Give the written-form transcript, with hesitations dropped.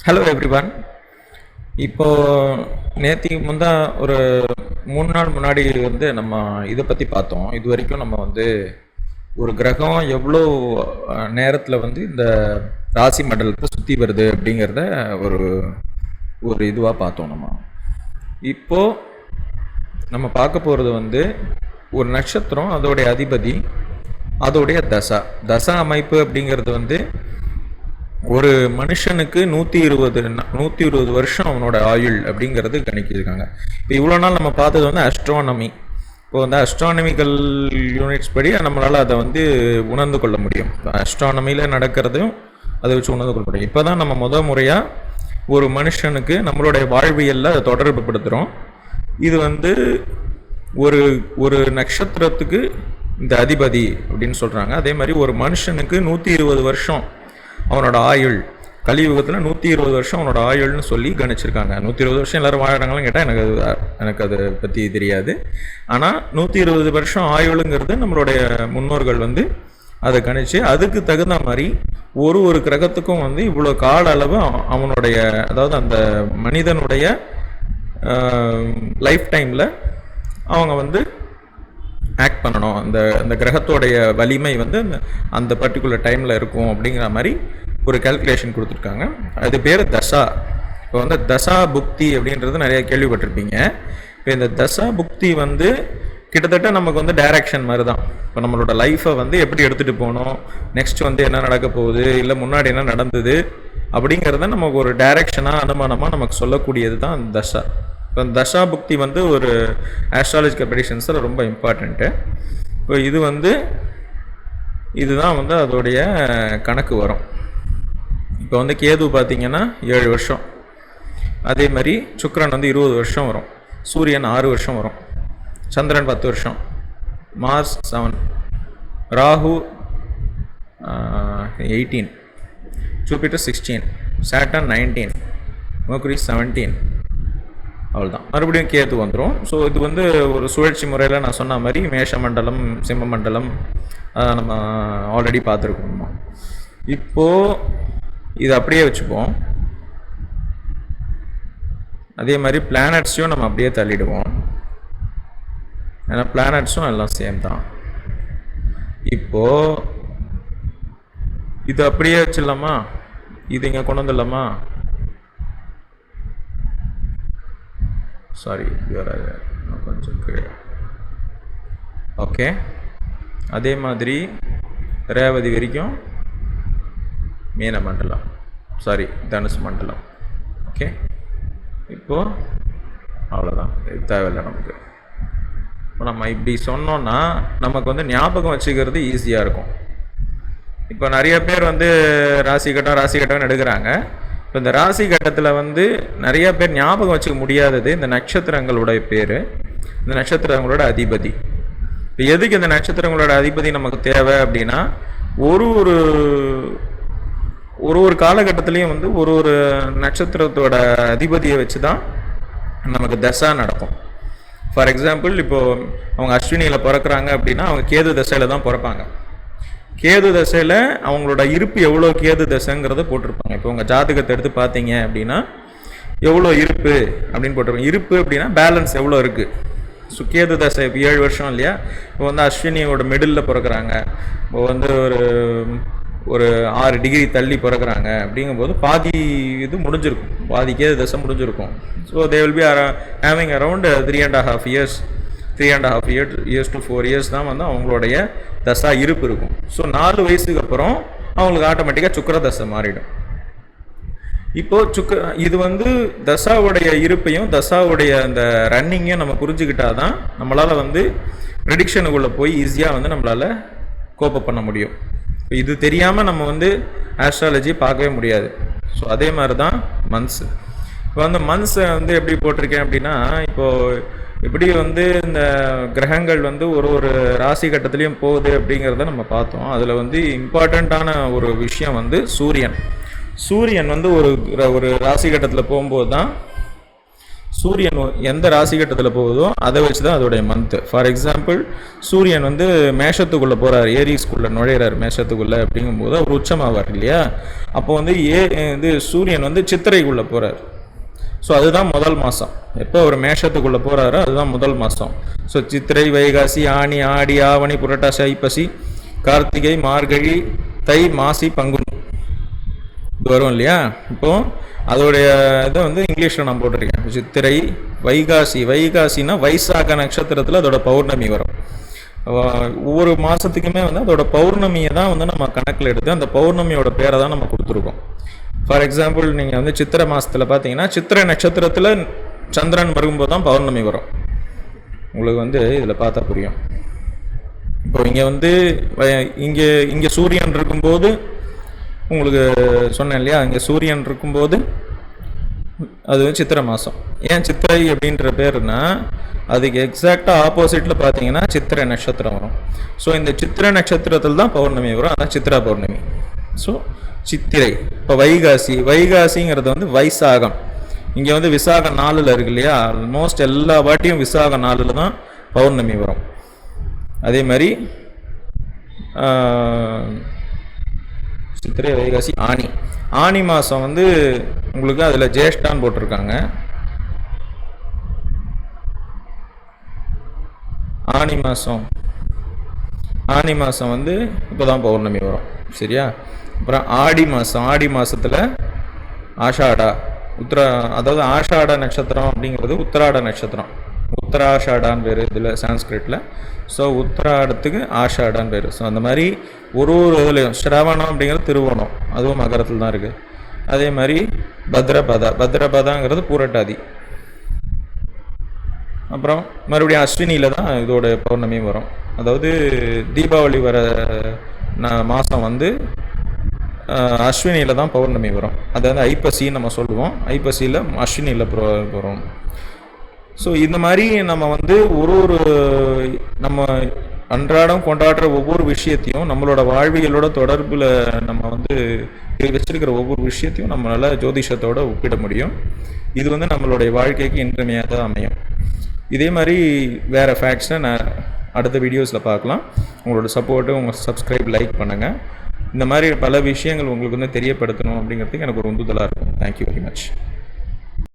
Hello everyone. இப்போ நேத்திக்கு முந்தா ஒரு 3 நாள் முன்னாடி நம்ம இதை பற்றி பார்த்தோம். இது வரைக்கும் நம்ம ஒரு கிரகம் எவ்வளோ நேரத்தில் இந்த ராசி மண்டலத்தை சுற்றி வருது அப்படிங்கிறத ஒரு ஒரு இதுவாக பார்த்தோம். இப்போ நம்ம பார்க்க போகிறது ஒரு நட்சத்திரம், அதோடைய அதிபதி, அதோடைய தசா அமைப்பு அப்படிங்கிறது ஒரு மனுஷனுக்கு 120 வருஷம் அவனோட ஆயுள் அப்படிங்கிறது கணிக்கிருக்காங்க. இப்போ இவ்வளோ நாள் நம்ம பார்த்தது அஸ்ட்ரானமி. இப்போ அஸ்ட்ரானமிக்கல் யூனிட்ஸ் படி நம்மளால் அதை உணர்ந்து கொள்ள முடியும். அஸ்ட்ரானமியில் நடக்கிறதையும் அதை வச்சு உணர்ந்து கொள்ள முடியும். இப்போ தான் நம்ம முறையாக ஒரு மனுஷனுக்கு நம்மளுடைய வாழ்வியலில் அதை தொடர்பு படுத்துகிறோம். இது ஒரு ஒரு நட்சத்திரத்துக்கு இந்த அதிபதி அப்படின்னு சொல்கிறாங்க. அதே மாதிரி ஒரு மனுஷனுக்கு 120 வருஷம் அவனோட ஆயுள், கலியுகத்தில் 120 வருஷம் அவனோட ஆயுள்னு சொல்லி கணிச்சிருக்காங்க. 120 வருஷம் எல்லோரும் வாழறாங்களான்னு கேட்டால் எனக்கு அதை பற்றி தெரியாது. ஆனால் 120 வருஷம் ஆயுளுங்கிறது நம்மளுடைய முன்னோர்கள் அதை கணிச்சு அதுக்கு தகுந்த மாதிரி ஒரு கிரகத்துக்கும் இவ்வளோ கால அளவு அவனுடைய, அதாவது அந்த மனிதனுடைய லைஃப் டைமில் அவங்க ஆக்ட் பண்ணணும், அந்த கிரகத்தோடைய வலிமை அந்த பர்டிகுலர் டைமில் இருக்கும் அப்படிங்கிற மாதிரி ஒரு கால்குலேஷன் கொடுத்துருக்காங்க. அது பேர் தசா. இப்போ தசா புக்தி அப்படின்றது நிறைய கேள்விப்பட்டிருப்பீங்க. இப்போ இந்த தசா புக்தி கிட்டத்தட்ட நமக்கு டைரக்ஷன் மாதிரி தான். இப்போ நம்மளோட லைஃப்பை எப்படி எடுத்துகிட்டு போகணும், நெக்ஸ்ட் என்ன நடக்க போகுது, இல்லை முன்னாடி என்ன நடந்தது அப்படிங்கிறத நமக்கு ஒரு டைரக்ஷனாக அனுமானமாக நமக்கு சொல்லக்கூடியது தான் அந்த தசா. இப்போ தசா புக்தி ஒரு ஆஸ்ட்ராலஜிக்கல் ப்ரெடிக்ஷன்ஸில் ரொம்ப இம்பார்ட்டண்ட்டு. இப்போ இதுதான் அதோடைய கணக்கு வரும். இப்போ கேது பார்த்திங்கன்னா 7 வருஷம், அதே மாதிரி சுக்கிரன் 20 வருஷம் வரும், சூரியன் 6 வருஷம் வரும், சந்திரன் 10 வருஷம், Mars 7, Rahu 18, Jupiter 16, Saturn 19, Mercury 17. அவ்வளோதான். மறுபடியும் கேது வந்துடும். ஸோ இது ஒரு சுழற்சி முறையில் நான் சொன்ன மாதிரி மேஷ மண்டலம், சிம்ம மண்டலம் நம்ம ஆல்ரெடி பார்த்துருக்கோம். இப்போது இது அப்படியே வச்சுப்போம். அதே மாதிரி பிளானட்ஸையும் நம்ம அப்படியே தள்ளிடுவோம், ஏன்னா பிளானட்ஸும் எல்லாம் சேம் தான். இப்போது இது அப்படியே வச்சிடலாமா, இது இங்கே கொண்டு வந்துடலாமா? சாரி, கொஞ்சம் கீழே. ஓகே. அதே மாதிரி ரேவதி வரைக்கும் மீன மண்டலம், சாரி தனுசு மண்டலம். ஓகே. இப்போது அவ்வளோதான், இது தேவையில்லை நமக்கு. இப்போ நம்ம இப்படி சொன்னோன்னா நமக்கு ஞாபகம் வச்சுக்கிறது ஈஸியாக இருக்கும். இப்போ நிறைய பேர் ராசி கட்டம்னு எடுக்கிறாங்க. இப்போ இந்த ராசி கட்டத்தில் நிறைய பேர் ஞாபகம் வச்சுக்க முடியாதது இந்த நட்சத்திரங்களுடைய பேர், இந்த நட்சத்திரங்களோட அதிபதி. இப்போ எதுக்கு இந்த நட்சத்திரங்களோட அதிபதி நமக்கு தேவை அப்படின்னா, ஒரு காலகட்டத்திலையும் ஒரு நட்சத்திரத்தோட அதிபதியை வச்சு தான் நமக்கு தசா நடக்கும். ஃபார் எக்ஸாம்பிள், இப்போது அவங்க அஸ்வினியில் பிறக்கிறாங்க அப்படின்னா அவங்க கேது தசையில் தான் பிறப்பாங்க. கேது தசையில் அவங்களோட இருப்பு எவ்வளோ கேது தசைங்கிறத போட்டிருப்பாங்க. இப்போ உங்கள் ஜாதகத்தை எடுத்து பார்த்தீங்க அப்படின்னா எவ்வளோ இருப்பு அப்படின்னு போட்டிருப்பாங்க. இருப்பு அப்படின்னா பேலன்ஸ் எவ்வளோ இருக்குது. ஸோ கேது தசை இப்போ 7 வருஷம் இல்லையா. இப்போ அஸ்வினியோட மிடில் பிறக்கிறாங்க, இப்போ ஒரு 6 டிகிரி தள்ளி பிறக்கிறாங்க. அப்படிங்கும்போது பாதி இது முடிஞ்சிருக்கும், பாதி கேது தசை முடிஞ்சிருக்கும். So they will be having around 3.5 years to 4 years தான் அவங்களுடைய தசா இருப்பு இருக்கும். ஸோ 4 வயசுக்கு அப்புறம் அவங்களுக்கு ஆட்டோமேட்டிக்காக சுக்கிர தசை மாறிடும். இப்போது இது தசாவுடைய இருப்பையும் தசாவுடைய அந்த ரன்னிங்கையும் நம்ம புரிஞ்சுக்கிட்டா தான் நம்மளால் ப்ரெடிக்ஷனுக்குள்ளே போய் ஈஸியாக நம்மளால் கோப்பப் பண்ண முடியும். இப்போ இது தெரியாமல் நம்ம ஆஸ்ட்ராலஜி பார்க்கவே முடியாது. ஸோ அதே மாதிரி தான் மந்த்ஸு. இப்போ மந்த்ஸை எப்படி போட்டிருக்கேன் அப்படின்னா, இப்போது இப்படி இந்த கிரகங்கள் ஒரு ராசி கட்டத்துலேயும் போகுது அப்படிங்கிறத நம்ம பார்த்தோம். அதில் இம்பார்ட்டண்ட்டான ஒரு விஷயம் சூரியன் ஒரு ராசி கட்டத்தில் போகும்போது தான் சூரியன் எந்த ராசி கட்டத்தில் போகுதோ அதை வச்சு தான் அதோடைய மந்த்து. ஃபார் எக்ஸாம்பிள், சூரியன் வந்து மேஷத்துக்குள்ளே போகிறார், ஏரிஸ்குள்ளே நுழையிறார் மேஷத்துக்குள்ளே அப்படிங்கும்போது அவர் உச்சமாவார் இல்லையா? அப்போ வந்து இது சூரியன் வந்து சித்திரைக்குள்ளே போகிறார். ஸோ அதுதான் முதல் மாதம். எப்போ அவர் மேஷத்துக்குள்ளே போகிறாரோ அதுதான் முதல் மாதம். ஸோ சித்திரை, வைகாசி, ஆனி, ஆடி, ஆவணி, புரட்டாசி, ஐப்பசி, கார்த்திகை, மார்கழி, தை, மாசி, பங்குனி, இது வரும் இல்லையா? இப்போது அதோடைய இதை வந்து இங்கிலீஷில் நான் போட்டிருக்கேன். சித்திரை, வைகாசி. வைகாசினா வைசாக நட்சத்திரத்தில் அதோட பௌர்ணமி வரும். ஒவ்வொரு மாதத்துக்குமே வந்து அதோட பௌர்ணமியை தான் வந்து நம்ம கணக்கில் எடுத்து அந்த பௌர்ணமியோட பேரை தான் நம்ம கொடுத்துருக்கோம். ஃபார் எக்ஸாம்பிள், நீங்கள் வந்து சித்திரை மாதத்தில் பார்த்தீங்கன்னா சித்திரை நட்சத்திரத்தில் சந்திரன் வரும்போது தான் பௌர்ணமி வரும். உங்களுக்கு வந்து இதில் பார்த்தா புரியும். இப்போ இங்கே வந்து இங்கே சூரியன் இருக்கும்போது உங்களுக்கு சொன்னேன் இல்லையா, இங்கே சூரியன் இருக்கும்போது அது சித்திரை மாதம். ஏன் சித்திரை அப்படின்ற பேருனா அதுக்கு எக்ஸாக்டாக ஆப்போசிட்டில் பார்த்தீங்கன்னா சித்திரை நட்சத்திரம் வரும். ஸோ இந்த சித்திரை நட்சத்திரத்தில் தான் பௌர்ணமி வரும், அதான் சித்திரா பௌர்ணமி. ஸோ சித்திரை. இப்போ வைகாசிங்கிறது வந்து வைசாகம். இங்கே வந்து விசாக 4 இருக்கு இல்லையா? ஆல்மோஸ்ட் எல்லா வாட்டியும் விசாக 4 தான் பௌர்ணமி வரும். அதே மாதிரி சித்திரை, வைகாசி, ஆனி. ஆனி மாதம் வந்து உங்களுக்கு அதில் ஜேஷ்டான்னு போட்டிருக்காங்க. ஆனி மாதம் வந்து இப்போ தான் பௌர்ணமி வரும், சரியா? அப்புறம் ஆடி மாதத்தில் ஆஷாடா, அதாவது ஆஷாட நட்சத்திரம் அப்படிங்கிறது உத்தராட நட்சத்திரம். உத்தராஷாடான்னு பேர் இதில் சான்ஸ்கிரிட்டில். ஸோ உத்தராடத்துக்கு ஆஷாடான்னு பேர். ஸோ அந்த மாதிரி ஒரு இதுலையும் ஸ்ரவணம் அப்படிங்கிறது திருவோணம், அதுவும் மகரத்தில் தான் இருக்குது. அதே மாதிரி பத்ரபதாங்கிறது பூரட்டாதி. அப்புறம் மறுபடியும் அஸ்வினியில் தான் இதோட பௌர்ணமியும் வரும். அதாவது தீபாவளி வர மாதம் வந்து அஸ்வினியில் தான் பௌர்ணமி வரும். அதாவது ஐப்பசின்னு நம்ம சொல்லுவோம். ஐப்பசியில் அஸ்வினியில் வரும். ஸோ இந்த மாதிரி நம்ம வந்து ஒரு நம்ம அன்றாடம் கொண்டாடுற ஒவ்வொரு விஷயத்தையும் நம்மளோட வாழ்வியலோட தொடர்பில் நம்ம வந்து வச்சிருக்கிற ஒவ்வொரு விஷயத்தையும் நம்மளால் ஜோதிஷத்தோடு ஒப்பிட முடியும். இது வந்து நம்மளுடைய வாழ்க்கைக்கு இன்றியமையாத அமையும். இதே மாதிரி வேறு ஃபேக்ட்ஸை நான் அடுத்த வீடியோஸில் பார்க்கலாம். உங்களோட சப்போர்ட்டு, உங்கள் சப்ஸ்கிரைப், லைக் பண்ணுங்கள். இந்த மாதிரி பல விஷயங்கள் உங்களுக்கு வந்து தெரியப்படுத்தணும் அப்படிங்கிறதுக்கு எனக்கு ஒரு உந்துதலாக இருக்கும். Thank you very much.